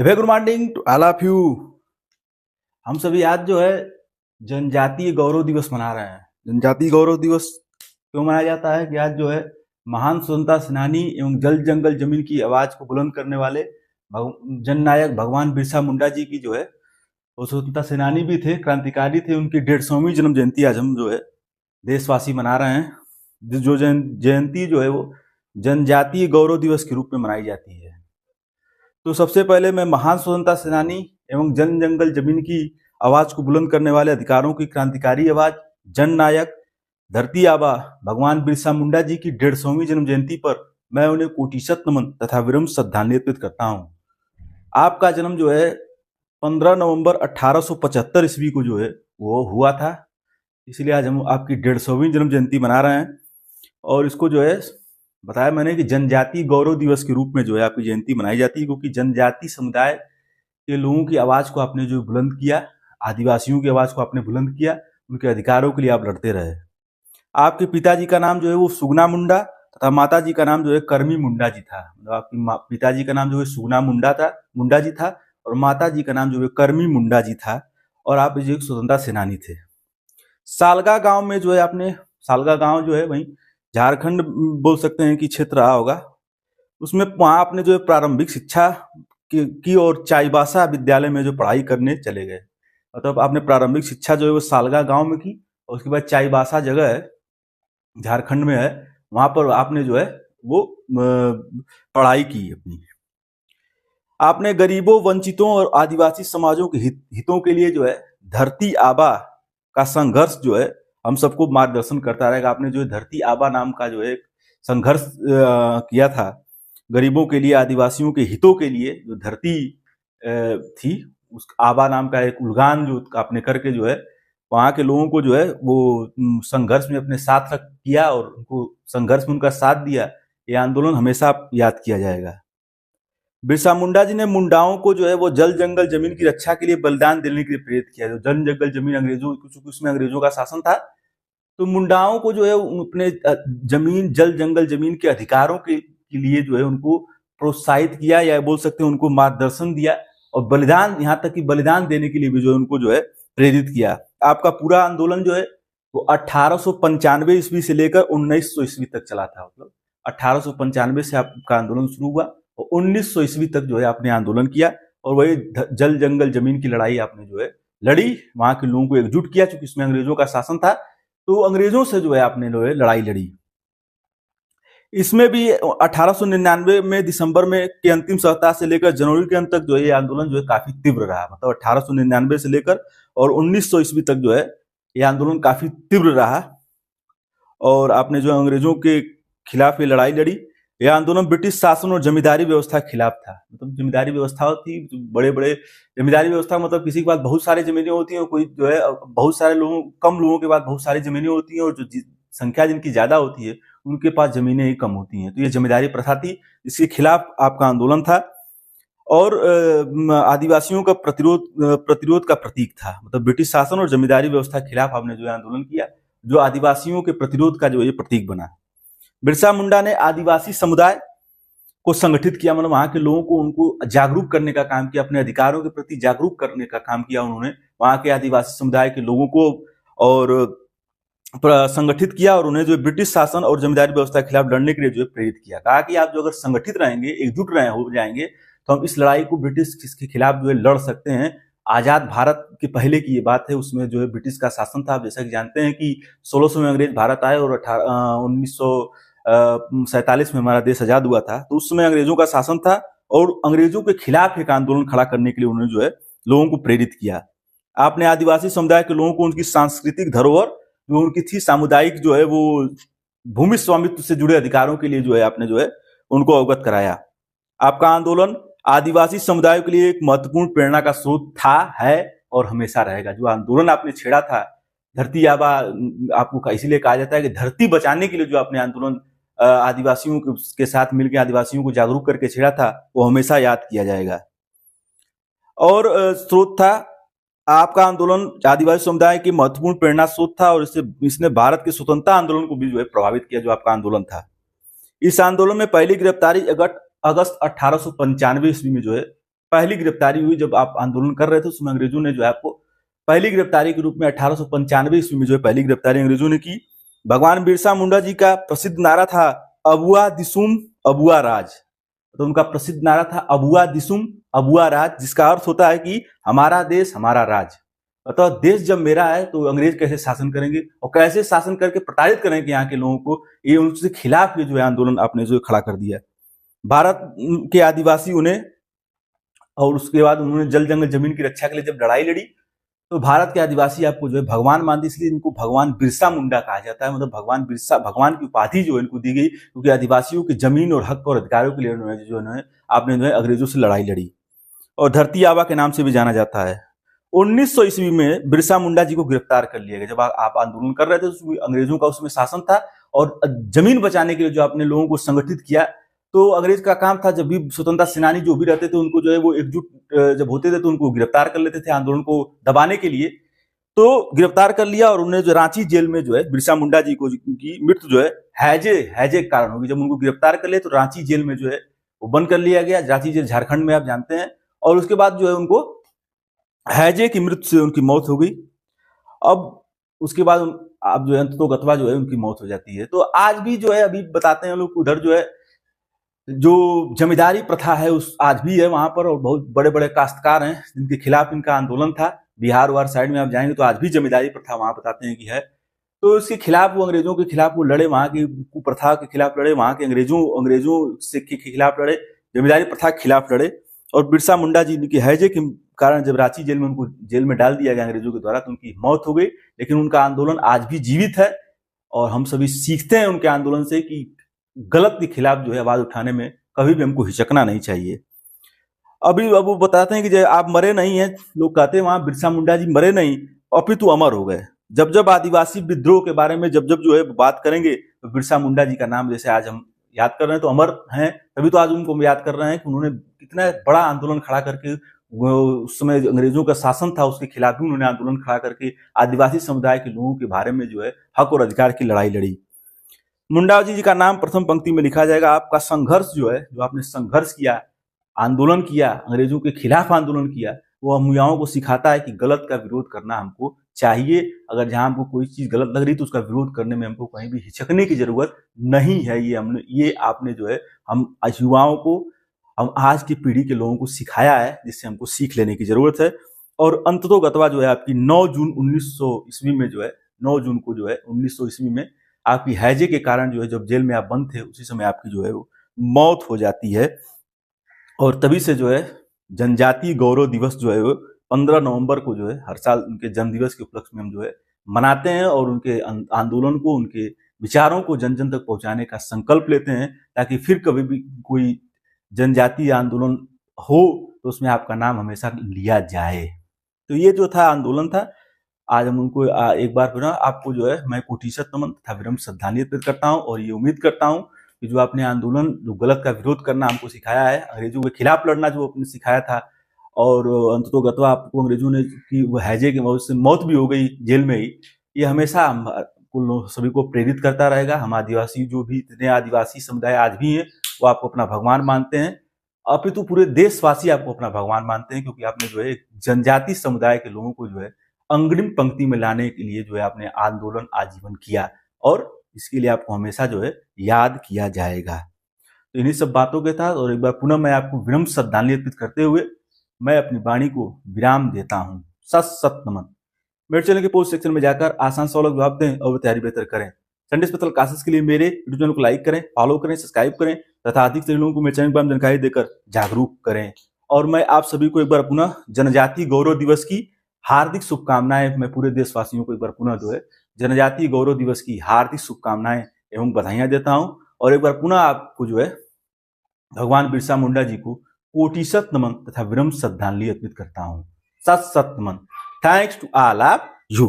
Very good morning to all of you. हम सभी आज जो है जनजातीय गौरव दिवस मना रहे हैं। जनजातीय गौरव दिवस क्यों मनाया जाता है कि आज जो है महान स्वतंत्रता सेनानी एवं जल जंगल जमीन की आवाज को बुलंद करने वाले जननायक भगवान बिरसा मुंडा जी की जो है वो स्वतंत्रता सेनानी भी थे, क्रांतिकारी थे। उनकी 150वीं जन्म जयंती आज हम जो है देशवासी मना रहे हैं। जो जयंती जो है वो जनजातीय गौरव दिवस के रूप में मनाई जाती है। तो सबसे पहले मैं महान स्वतंत्रता सेनानी एवं जन जंगल जमीन की आवाज को बुलंद करने वाले अधिकारों की क्रांतिकारी आवाज जन नायक धरती आबा भगवान बिरसा मुंडा जी की 150वीं जन्म जयंती पर मैं उन्हें कोटिशत नमन तथा विनम्र श्रद्धांजलि अर्पित करता हूँ। आपका जन्म जो है 15 नवंबर 1875 ईस्वी को जो है वो हुआ था, इसलिए आज हम आपकी 150वीं जन्म जयंती मना रहे हैं। और इसको जो है बताया मैंने कि जनजातीय गौरव दिवस के रूप में जो है आपकी जयंती मनाई जाती है, क्योंकि जनजाति समुदाय के लोगों की आवाज को आपने जो बुलंद किया, आदिवासियों की आवाज को आपने बुलंद किया, उनके अधिकारों के लिए आप लड़ते रहे। आपके पिताजी का नाम जो है वो सुगना मुंडा तथा माता जी का नाम जो है करमी मुंडा जी था। मतलब आपके पिताजी का नाम जो है सुगना मुंडा जी था और माता जी का नाम जो है करमी मुंडा जी था। और आप जो एक स्वतंत्रता सेनानी थे। सालगा गांव में जो है आपने, सालगा गांव जो है वहीं झारखंड बोल सकते हैं कि क्षेत्र रहा होगा, उसमें वहां आपने जो है प्रारंभिक शिक्षा की और चाईबासा विद्यालय में जो पढ़ाई करने चले गए। मतलब आपने प्रारंभिक शिक्षा जो है वो सालगा गांव में की और उसके बाद चाईबासा जगह है, झारखंड में है, वहां पर आपने जो है वो पढ़ाई की अपनी। आपने गरीबों, वंचितों और आदिवासी समाजों के हितों के लिए जो है धरती आबा का संघर्ष जो है हम सबको मार्गदर्शन करता रहेगा। आपने जो है धरती आबा नाम का जो है संघर्ष किया था गरीबों के लिए, आदिवासियों के हितों के लिए। जो धरती थी उस आबा नाम का एक उद्गान जो आपने करके जो है वहां के लोगों को जो है वो संघर्ष में अपने साथ रख किया और उनको संघर्ष में उनका साथ दिया। ये आंदोलन हमेशा याद किया जाएगा। बिरसा मुंडा जी ने मुंडाओं को जो है वो जल जंगल जमीन की रक्षा के लिए बलिदान देने के लिए प्रेरित किया। जो जल जंगल जमीन अंग्रेजों, कुछ उसमें अंग्रेजों का शासन था, तो मुंडाओं को जो है अपने जमीन, जल जंगल जमीन के अधिकारों के लिए जो है उनको प्रोत्साहित किया, या बोल सकते हैं उनको मार्गदर्शन दिया और बलिदान, यहाँ तक कि बलिदान देने के लिए भी जो है उनको जो है प्रेरित किया। आपका पूरा आंदोलन जो है वो 1895 ईस्वी से लेकर 1900 ईस्वी तक चला था। मतलब 1895 से आपका आंदोलन शुरू हुआ और 1900 ईस्वी तक जो है आपने आंदोलन किया और वही जल जंगल जमीन की लड़ाई आपने जो है लड़ी, वहां के लोगों को एकजुट किया। चूंकि इसमें अंग्रेजों का शासन था तो अंग्रेजों से जो है आपने जो है लड़ाई लड़ी। इसमें भी 1899 में दिसंबर में के अंतिम सप्ताह से लेकर जनवरी के अंत तक जो है ये आंदोलन जो है काफी तीव्र रहा। मतलब 1899 से लेकर और 1900 ईस्वी तक जो है ये आंदोलन काफी तीव्र रहा और आपने जो अंग्रेजों के खिलाफ ये लड़ाई लड़ी। यह आंदोलन ब्रिटिश शासन और जमींदारी व्यवस्था के खिलाफ था। मतलब जमींदारी व्यवस्था थी, बड़े बड़े जमींदारी व्यवस्था, मतलब किसी के पास बहुत सारी जमीनें होती हैं, कोई जो है बहुत सारे लोगों, कम लोगों के पास बहुत सारी जमीनें होती हैं और जो संख्या जिनकी ज्यादा होती है उनके पास जमीनें ही कम होती हैं। तो ये जमींदारी प्रथा थी, इसके खिलाफ आपका आंदोलन था और आदिवासियों का प्रतिरोध का प्रतीक था। मतलब ब्रिटिश शासन और जमींदारी व्यवस्था के खिलाफ आपने जो है आंदोलन किया, जो आदिवासियों के प्रतिरोध का जो ये प्रतीक बना। बिरसा मुंडा ने आदिवासी समुदाय को संगठित किया, मतलब वहां के लोगों को, उनको जागरूक करने का काम किया, अपने अधिकारों के प्रति जागरूक करने का काम किया उन्होंने। वहां के आदिवासी समुदाय के लोगों को और संगठित किया और उन्हें जो ब्रिटिश शासन और जमींदारी व्यवस्था के खिलाफ लड़ने के लिए जो है प्रेरित किया। कहा कि आप जो अगर संगठित रहेंगे, एकजुट हो जाएंगे, तो हम इस लड़ाई को ब्रिटिश के खिलाफ जो है लड़ सकते हैं। आजाद भारत के पहले की ये बात है, उसमें जो है ब्रिटिश का शासन था। जैसा कि जानते हैं कि 1600 में अंग्रेज भारत आए और 1947 में हमारा देश आजाद हुआ था। तो उस समय अंग्रेजों का शासन था और अंग्रेजों के खिलाफ एक आंदोलन खड़ा करने के लिए उन्होंने जो है लोगों को प्रेरित किया। आपने आदिवासी समुदाय के लोगों को उनकी सांस्कृतिक धरोहर जो उनकी थी, सामुदायिक जो है वो भूमि स्वामित्व से जुड़े अधिकारों के लिए जो है आपने जो है उनको अवगत कराया। आपका आंदोलन आदिवासी समुदायों के लिए एक महत्वपूर्ण प्रेरणा का स्रोत था, है और हमेशा रहेगा। जो आंदोलन आपने छेड़ा था धरती आबा, आपको इसीलिए कहा जाता है कि धरती बचाने के लिए जो आपने आंदोलन आदिवासियों के साथ मिलकर आदिवासियों को जागरूक करके छेड़ा था, वो हमेशा याद किया जाएगा। और स्रोत था आपका आंदोलन आदिवासी समुदाय की महत्वपूर्ण प्रेरणा स्रोत था और इसने भारत के स्वतंत्रता आंदोलन को भी जो है प्रभावित किया, जो आपका आंदोलन था। इस आंदोलन में पहली गिरफ्तारी अगस्त 1895 ईस्वी में जो है पहली गिरफ्तारी हुई जब आप आंदोलन कर रहे थे, उसमें अंग्रेजों ने जो है आपको पहली गिरफ्तारी के रूप में 1895 ईस्वी में जो है पहली गिरफ्तारी अंग्रेजों ने की। भगवान बिरसा मुंडा जी का प्रसिद्ध नारा था अबुआ दिसुम अबुआ राज। तो उनका प्रसिद्ध नारा था अबुआ दिसुम अबुआ राज, जिसका अर्थ होता है कि हमारा देश हमारा राज। अतः देश जब मेरा है तो अंग्रेज कैसे शासन करेंगे और कैसे शासन करके प्रताड़ित करेंगे यहाँ के लोगों को, ये उनके खिलाफ ये जो है आंदोलन आपने जो खड़ा कर दिया। भारत के आदिवासी उन्हें, और उसके बाद उन्होंने जल जंगल जमीन की रक्षा के लिए जब लड़ाई लड़ी तो भारत के आदिवासी आपको जो है भगवान मानते, इसलिए इनको भगवान बिरसा मुंडा कहा जाता है। मतलब भगवान बिरसा, भगवान की उपाधि जो है इनको दी गई क्योंकि आदिवासियों की जमीन और हक और अधिकारों के लिए जो है आपने जो है अंग्रेजों से लड़ाई लड़ी, और धरती आबा के नाम से भी जाना जाता है। 1900 ईस्वी में बिरसा मुंडा जी को गिरफ्तार कर लिया गया। जब आप आंदोलन कर रहे थे तो अंग्रेजों का उसमें शासन था, और जमीन बचाने के लिए जो आपने लोगों को संगठित किया, तो अंग्रेज का काम था जब भी स्वतंत्रता सेनानी जो भी रहते थे उनको जो है वो एकजुट जब होते थे तो उनको गिरफ्तार कर लेते थे आंदोलन को दबाने के लिए। तो गिरफ्तार कर लिया और उन्हें जो रांची जेल में जो है बिरसा मुंडा जी को की मृत्यु जो है हैजे के कारण होगी। जब उनको गिरफ्तार कर लिया तो रांची जेल में जो है वो बंद कर लिया गया। रांची जेल झारखंड में आप जानते हैं, और उसके बाद जो है उनको हैजे की मृत्यु से उनकी मौत हो गई। अब उसके बाद अब जो है अंततोगत्वा जो है उनकी मौत हो जाती है। तो आज भी जो है अभी बताते हैं लोग उधर जो है जो जमींदारी प्रथा है उस आज भी है वहां पर, और बहुत बड़े बड़े काश्तकार हैं जिनके खिलाफ इनका आंदोलन था। बिहार वार साइड में आप जाएंगे तो आज भी जमींदारी प्रथा वहां बताते हैं कि है। तो इसके खिलाफ वो अंग्रेजों के खिलाफ वो लड़े, वहां की कुप्रथा के खिलाफ लड़े, वहां के अंग्रेजों से के खिलाफ लड़े, जमींदारी प्रथा के खिलाफ लड़े। और बिरसा मुंडा जी की हैजे के कारण जब रांची जेल में उनको जेल में डाल दिया गया अंग्रेजों के द्वारा तो उनकी मौत हो गई। लेकिन उनका आंदोलन आज भी जीवित है, और हम सभी सीखते हैं उनके आंदोलन से कि गलत के खिलाफ जो है आवाज उठाने में कभी भी हमको हिचकना नहीं चाहिए। अभी अब वो बताते हैं कि जब आप मरे नहीं हैं, लोग कहते हैं वहां बिरसा मुंडा जी मरे नहीं अपितु अमर हो गए। जब जब आदिवासी विद्रोह के बारे में जब जब जो है बात करेंगे तो बिरसा मुंडा जी का नाम जैसे आज हम याद कर रहे हैं तो अमर हैं, तभी तो आज उनको हम याद कर रहे हैं कि उन्होंने कितना बड़ा आंदोलन खड़ा करके उस समय अंग्रेजों का शासन था उसके खिलाफ भी उन्होंने आंदोलन खड़ा करके आदिवासी समुदाय के लोगों के बारे में जो है हक और अधिकार की लड़ाई लड़ी। मुंडा जी का नाम प्रथम पंक्ति में लिखा जाएगा। आपका संघर्ष जो है, जो आपने संघर्ष किया, आंदोलन किया, अंग्रेजों के खिलाफ आंदोलन किया, वो हम युवाओं को सिखाता है कि गलत का विरोध करना हमको चाहिए। अगर जहां हमको कोई चीज गलत लग रही तो उसका विरोध करने में हमको कहीं भी हिचकने की जरूरत नहीं है। ये आपने जो है हम युवाओं को, हम आज की पीढ़ी के लोगों को सिखाया है, जिससे हमको सीख लेने की जरूरत है। और अंततोगत्वा जो है आपकी 9 जून 1900 ईस्वी में जो है 9 जून को जो है 1900 ईस्वी में आपकी हैजे के कारण जो है जब जेल में आप बंद थे उसी समय आपकी जो है वो मौत हो जाती है। और तभी से जो है जनजातीय गौरव दिवस जो है वो 15 नवंबर को जो है हर साल उनके जन्म दिवस के उपलक्ष्य में हम जो है मनाते हैं, और उनके आंदोलन को, उनके विचारों को जन जन तक पहुंचाने का संकल्प लेते हैं, ताकि फिर कभी भी कोई जनजातीय आंदोलन हो तो उसमें आपका नाम हमेशा लिया जाए। तो ये जो था आंदोलन था, आज हम उनको एक बार फिर आपको जो है मैं कोटिशत नमन तथा विनम्र श्रद्धांजलि अर्पित करता हूँ, और ये उम्मीद करता हूँ कि जो आपने आंदोलन, जो गलत का विरोध करना हमको सिखाया है, अंग्रेजों के खिलाफ लड़ना जो आपने सिखाया था, और अंततोगत्वा आपको अंग्रेजों ने की वो हैजे की मौत से मौत भी हो गई जेल में ही, ये हमेशा हम सभी को प्रेरित करता रहेगा। हम आदिवासी जो भी इतने आदिवासी समुदाय आज भी हैं वो आपको अपना भगवान मानते हैं, अपितु पूरे देशवासी आपको अपना भगवान मानते हैं, क्योंकि आपने जो है जनजाति समुदाय के लोगों को जो है अग्रिम पंक्ति में लाने के लिए जो है आपने आंदोलन आजीवन किया, और इसके लिए आपको हमेशा जो है याद किया जाएगा। तो इन्हीं सब बातों के साथ और एक बार पुनः मैं आपको विनम्र श्रद्धांजलि अर्पित करते हुए मैं अपनी वाणी को विराम देता हूँ। सत सत नमन। मेरे चैनल के पोस्ट सेक्शन में जाकर आसान सवालों के जवाब दें और तैयारी बेहतर करें। संडे स्पेशल क्लासेस के लिए मेरे यूट्यूब चैनल को लाइक करें, फॉलो करें, सब्सक्राइब करें तथा अधिक से लोगों को मेरे चैनल के बारे में जानकारी देकर जागरूक करें। और मैं आप सभी को एक बार पुनः जनजातीय गौरव दिवस की हार्दिक शुभकामनाएं, मैं पूरे देशवासियों को एक बार पुनः जो है जनजातीय गौरव दिवस की हार्दिक शुभकामनाएं एवं बधाइयां देता हूं, और एक बार पुनः आपको जो है भगवान बिरसा मुंडा जी को कोटिशत नमन तथा विनम्र श्रद्धांजलि अर्पित करता हूं। सत सत नमन। Thanks to all of you.